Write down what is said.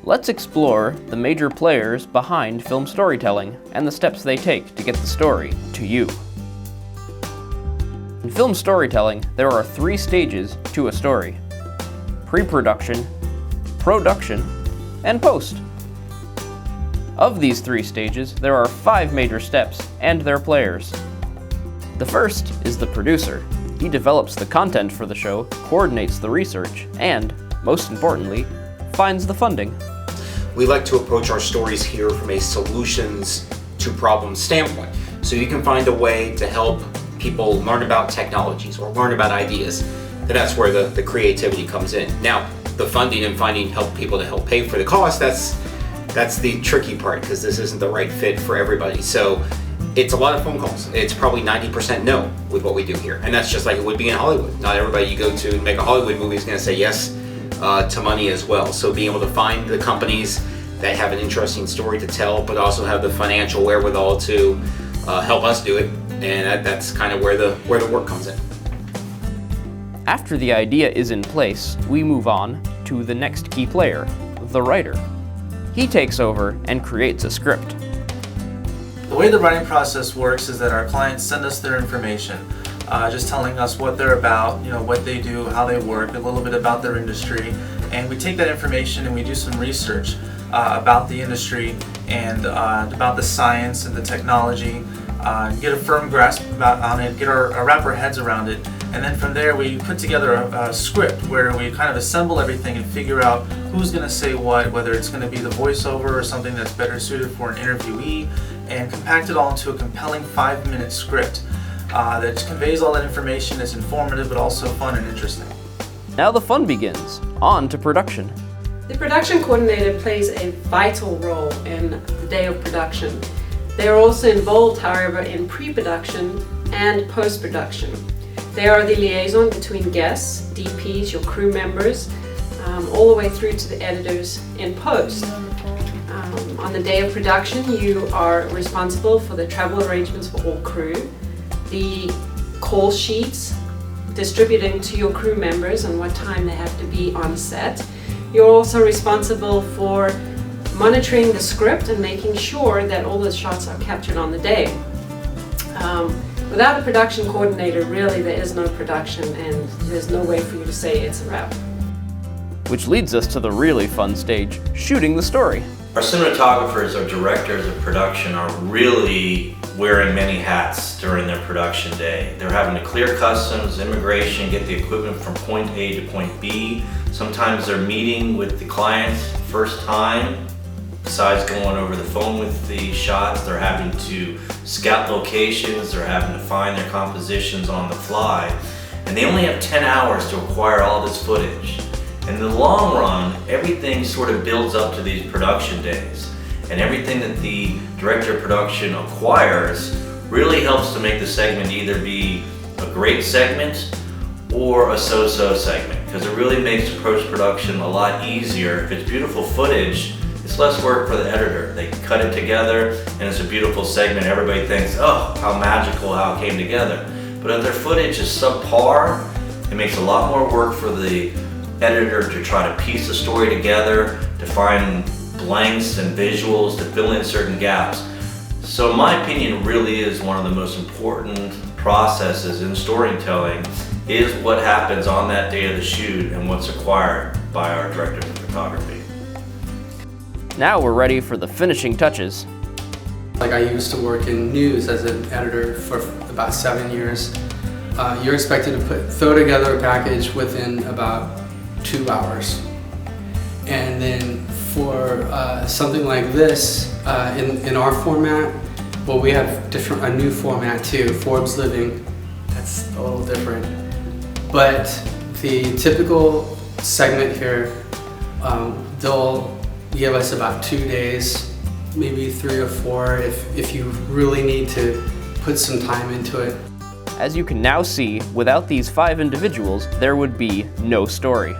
Let's explore the major players behind film storytelling and the steps they take to get the story to you. In film storytelling, there are 3 stages to a story: pre-production, production, and post. Of these 3 stages, there are 5 major steps and their players. The first is the producer. He develops the content for the show, coordinates the research, and, most importantly, finds the funding. We like to approach our stories here from a solutions to problems standpoint. So you can find a way to help people learn about technologies or learn about ideas. And that's where the creativity comes in. Now, the funding and finding people to help pay for the cost, that's the tricky part, because this isn't the right fit for everybody. So it's a lot of phone calls. It's probably 90% no with what we do here. And that's just like it would be in Hollywood. Not everybody you go to make a Hollywood movie is going to say yes to money as well. So being able to find the companies that have an interesting story to tell, but also have the financial wherewithal to help us do it, and that's kind of where the work comes in. After the idea is in place, we move on to the next key player, the writer. He takes over and creates a script. The way the writing process works is that our clients send us their information, just telling us what they're about, what they do, how they work, a little bit about their industry, and we take that information and we do some research about the industry and about the science and the technology, get a firm grasp on it, wrap our heads around it, and then from there we put together a script where we kind of assemble everything and figure out who's going to say what, whether it's going to be the voiceover or something that's better suited for an interviewee, and compact it all into a compelling 5-minute script that conveys all that information, is informative but also fun and interesting. Now the fun begins. On to production. The production coordinator plays a vital role in the day of production. They are also involved, however, in pre-production and post-production. They are the liaison between guests, DPs, your crew members, all the way through to the editors in post. On the day of production, you are responsible for the travel arrangements for all crew, the call sheets, distributing to your crew members and what time they have to be on set. You're also responsible for monitoring the script and making sure that all the shots are captured on the day. Without a production coordinator, really there is no production, and there's no way for you to say it's a wrap. Which leads us to the really fun stage, shooting the story. Our cinematographers or directors of production are really wearing many hats during their production day. They're having to clear customs, immigration, get the equipment from point A to point B. Sometimes they're meeting with the client first time. Besides going over the phone with the shots, they're having to scout locations, they're having to find their compositions on the fly. And they only have 10 hours to acquire all this footage. In the long run, everything sort of builds up to these production days. And everything that the director of production acquires really helps to make the segment either be a great segment or a so-so segment, because it really makes post-production a lot easier. If it's beautiful footage, it's less work for the editor. They cut it together and it's a beautiful segment. Everybody thinks, oh, how magical, how it came together. But if their footage is subpar, it makes a lot more work for the editor to try to piece the story together, to find blanks and visuals, to fill in certain gaps. So in my opinion, it really is one of the most important processes in storytelling, is what happens on that day of the shoot and what's acquired by our director of photography. Now we're ready for the finishing touches. Like, I used to work in news as an editor for about 7 years. You're expected to throw together a package within about 2 hours. And then for something like this, in our format, well, we have a new format too, Forbes Living. That's a little different. But the typical segment here, they'll give us about 2 days, maybe 3 or 4 if you really need to put some time into it. As you can now see, without these 5 individuals, there would be no story.